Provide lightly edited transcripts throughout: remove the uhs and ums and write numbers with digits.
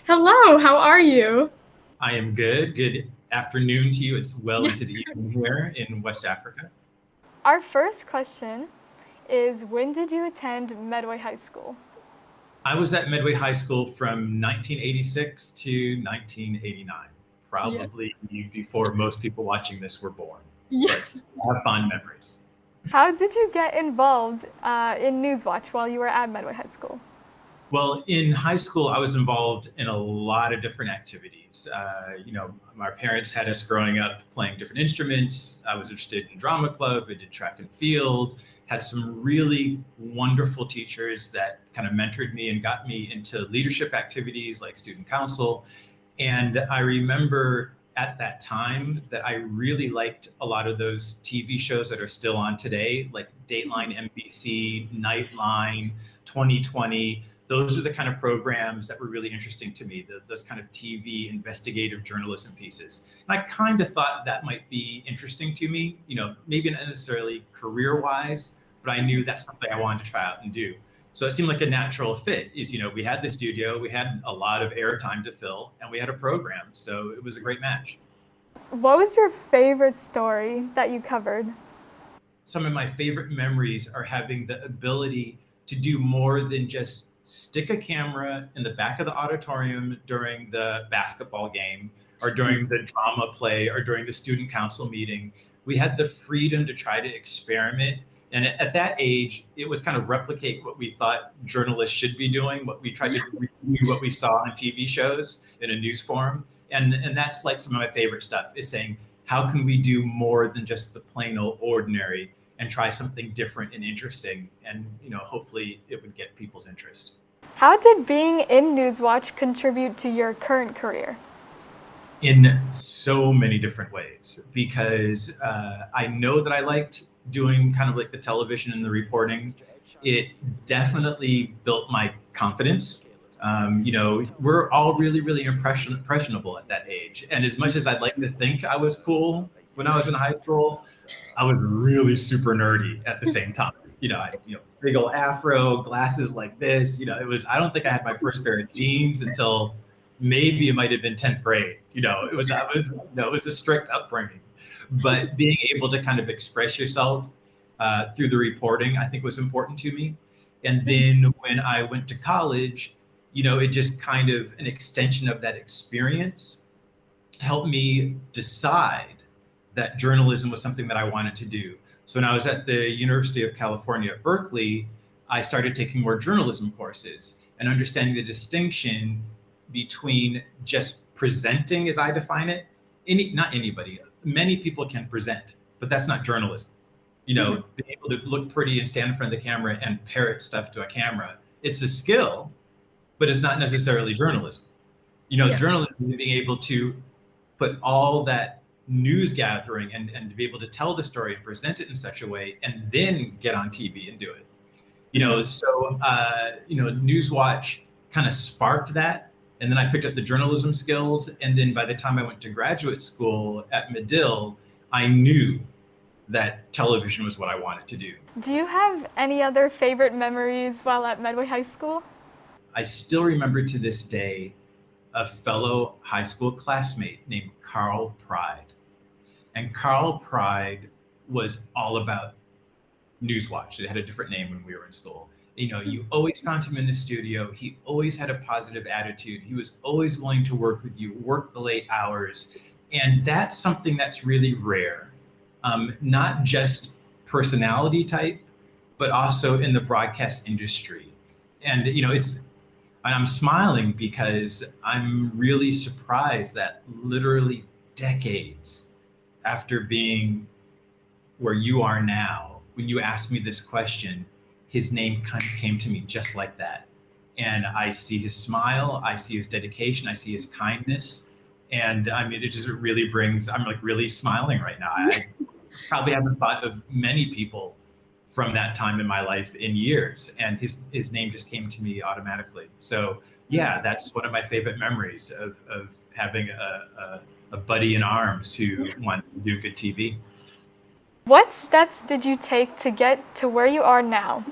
Hello, how are you? I am good. Good afternoon to you. It's well Yes. into the evening here in West Africa. Our first question is, when did you attend Medway High School? I was at Medway High School from 1986 to 1989, Yes. probably before most people watching this were born, but Yes. I have fond memories. How did you get involved in Newswatch while you were at Medway High School? Well, in high school, I was involved in a lot of different activities. My parents had us growing up playing different instruments. I was interested in drama club. I did track and field. Had some really wonderful teachers that kind of mentored me and got me into leadership activities like student council. And I remember at that time that I really liked a lot of those TV shows that are still on today, like Dateline NBC, Nightline, 2020. Those are the kind of programs that were really interesting to me, those kind of TV investigative journalism pieces. And I kind of thought that might be interesting to me, maybe not necessarily career wise, but I knew that's something I wanted to try out and do. So it seemed like a natural fit is, we had the studio, we had a lot of airtime to fill, and we had a program. So it was a great match. What was your favorite story that you covered? Some of my favorite memories are having the ability to do more than just stick a camera in the back of the auditorium during the basketball game or during the drama play or during the student council meeting. We had the freedom to try to experiment. And at that age, it was kind of replicate what we thought journalists should be doing, what we tried to review what we saw on TV shows in a news forum. And that's like some of my favorite stuff is saying, how can we do more than just the plain old ordinary and try something different and interesting, and hopefully it would get people's interest. How did being in Newswatch contribute to your current career? In so many different ways, because I know that I liked doing kind of like the television and the reporting. It definitely built my confidence. We're all really, really impressionable at that age. And as much as I'd like to think I was cool when I was in high school, I was really super nerdy at the same time. Big old afro, glasses like this. I don't think I had my first pair of jeans until maybe it might have been 10th grade. It was a strict upbringing. But being able to kind of express yourself through the reporting, I think was important to me. And then when I went to college, it just kind of an extension of that experience helped me decide that journalism was something that I wanted to do. So when I was at the University of California at Berkeley, I started taking more journalism courses and understanding the distinction between just presenting as I define it. Not anybody, many people can present, but that's not journalism. Being able to look pretty and stand in front of the camera and parrot stuff to a camera, it's a skill, but it's not necessarily journalism. Yeah. Journalism is being able to put all that news gathering and to be able to tell the story and present it in such a way and then get on TV and do it. Newswatch kind of sparked that. And then I picked up the journalism skills. And then by the time I went to graduate school at Medill, I knew that television was what I wanted to do. Do you have any other favorite memories while at Medway High School? I still remember to this day a fellow high school classmate named Carl Pride. And Carl Pride was all about Newswatch. It had a different name when we were in school. You always found him in the studio. He always had a positive attitude. He was always willing to work with you, work the late hours. And that's something that's really rare. Not just personality type, but also in the broadcast industry. And, and I'm smiling because I'm really surprised that literally decades after being where you are now, when you asked me this question, his name kind of came to me just like that. And I see his smile, I see his dedication, I see his kindness. And I mean, it just really brings, I'm like really smiling right now. I probably haven't thought of many people from that time in my life in years, and his name just came to me automatically. So yeah, that's one of my favorite memories of having a buddy in arms who wanted to do good TV. What steps did you take to get to where you are now?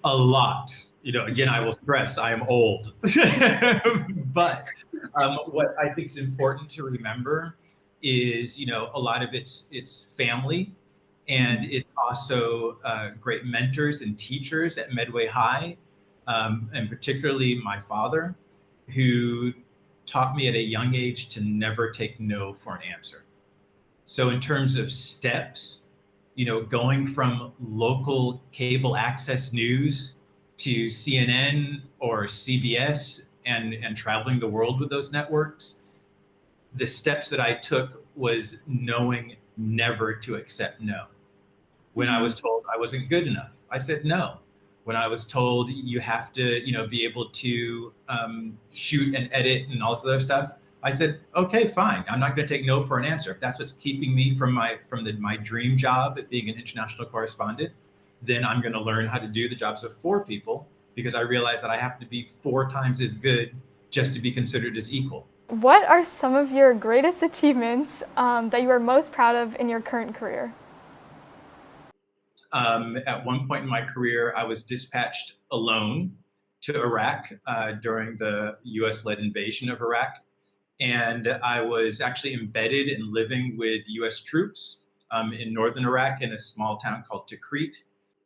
A lot. Again, I will stress I am old. But what I think is important to remember is, a lot of it's family, and it's also great mentors and teachers at Medway High, and particularly my father, who taught me at a young age to never take no for an answer. So in terms of steps, going from local cable access news to CNN or CBS and traveling the world with those networks, the steps that I took was knowing never to accept no. When I was told I wasn't good enough, I said no. When I was told you have to, be able to shoot and edit and all this other stuff, I said, okay, fine. I'm not going to take no for an answer. If that's what's keeping me from my dream job at being an international correspondent, then I'm going to learn how to do the jobs of 4 people, because I realize that I have to be 4 times as good just to be considered as equal. What are some of your greatest achievements that you are most proud of in your current career? At one point in my career, I was dispatched alone to Iraq during the US-led invasion of Iraq. And I was actually embedded and living with US troops in northern Iraq in a small town called Tikrit.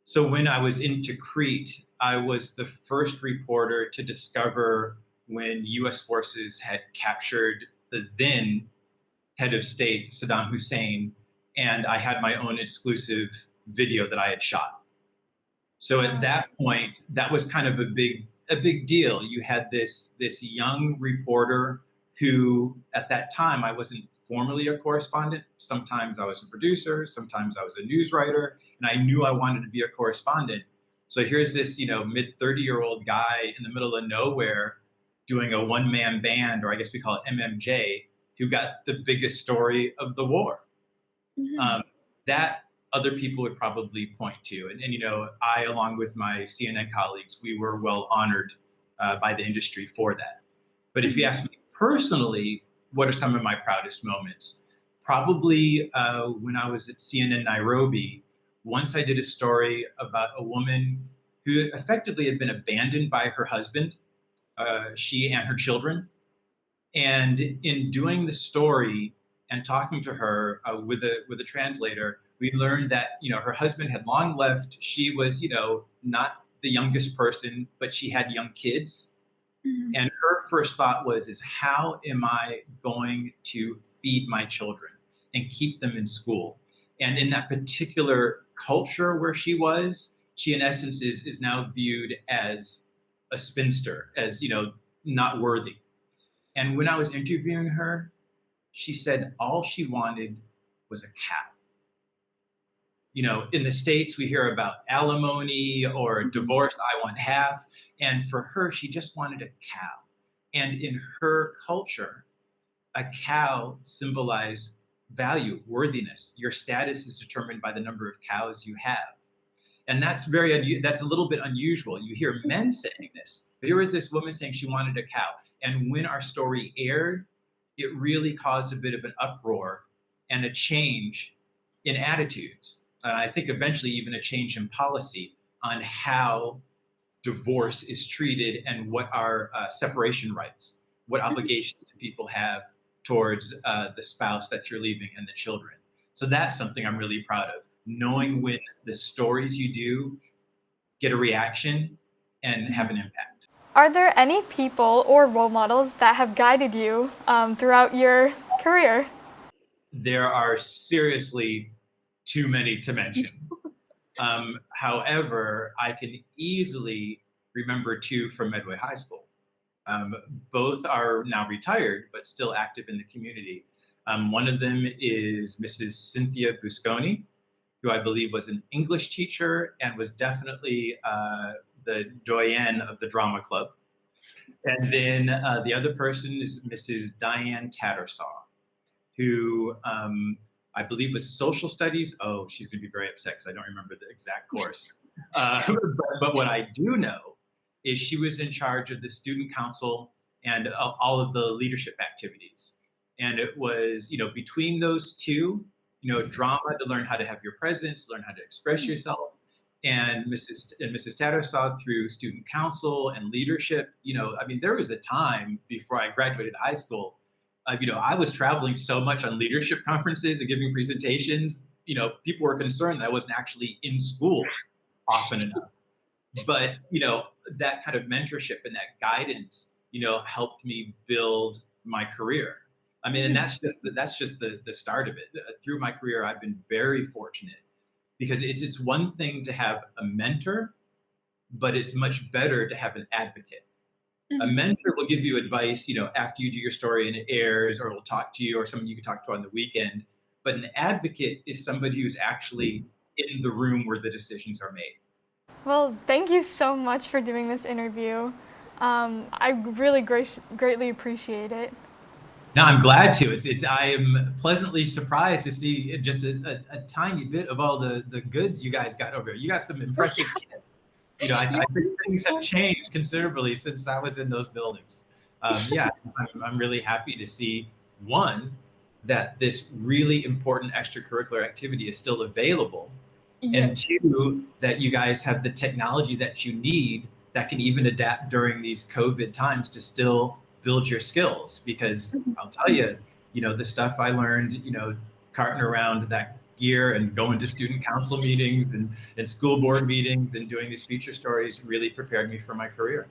So when I was in Tikrit, I was the first reporter to discover when US forces had captured the then head of state, Saddam Hussein, and I had my own exclusive video that I had shot. So at that point, that was kind of a big deal. You had this young reporter who, at that time, I wasn't formally a correspondent. Sometimes I was a producer, sometimes I was a news writer, and I knew I wanted to be a correspondent. So here's this, mid 30-year-old guy in the middle of nowhere doing a one-man band, or I guess we call it MMJ, who got the biggest story of the war. That other people would probably point to. And I, along with my CNN colleagues, we were well honored by the industry for that. But if you ask me personally, what are some of my proudest moments? Probably when I was at CNN Nairobi, once I did a story about a woman who effectively had been abandoned by her husband, she and her children. And in doing the story and talking to her with a translator, we learned that her husband had long left. She was not the youngest person, but she had young kids. And her first thought was how am I going to feed my children and keep them in school? And in that particular culture where she in essence is now viewed as a spinster, as not worthy. And when I was interviewing her, she said all she wanted was a cow. In the States, we hear about alimony or divorce, I want half. And for her, she just wanted a cow. And in her culture, a cow symbolized value, worthiness. Your status is determined by the number of cows you have. And that's that's a little bit unusual. You hear men saying this, but here was this woman saying she wanted a cow. And when our story aired, it really caused a bit of an uproar and a change in attitudes. And I think eventually even a change in policy on how divorce is treated and what are separation rights, what obligations do people have towards the spouse that you're leaving and the children. So that's something I'm really proud of, knowing when the stories you do get a reaction and have an impact. Are there any people or role models that have guided you throughout your career? There are seriously too many to mention. However, I can easily remember 2 from Medway High School. Both are now retired, but still active in the community. One of them is Mrs. Cynthia Busconi, who I believe was an English teacher and was definitely the doyenne of the drama club. And then the other person is Mrs. Diane Tattersaw, who I believe was social studies. Oh, she's going to be very upset because I don't remember the exact course. But what I do know is she was in charge of the student council and all of the leadership activities. And it was, between those two, drama to learn how to have your presence, learn how to express yourself, and Mrs. Tattersall through student council and leadership. I mean, there was a time before I graduated high school, I was traveling so much on leadership conferences and giving presentations. People were concerned that I wasn't actually in school often enough. But that kind of mentorship and that guidance, helped me build my career. I mean, and that's just the start of it. Through my career, I've been very fortunate because it's one thing to have a mentor, but it's much better to have an advocate. A mentor will give you advice, after you do your story and it airs, or will talk to you, or someone you can talk to on the weekend. But an advocate is somebody who's actually in the room where the decisions are made. Well, thank you so much for doing this interview. I really greatly appreciate it. No, I'm glad to. I am pleasantly surprised to see just a tiny bit of all the goods you guys got over here. You got some impressive kids. I think things have changed considerably since I was in those buildings. Yeah, I'm really happy to see, one, that this really important extracurricular activity is still available. Yes. And two, that you guys have the technology that you need that can even adapt during these COVID times to still build your skills. Because I'll tell you, the stuff I learned, carting around that gear and going to student council meetings and school board meetings and doing these feature stories really prepared me for my career.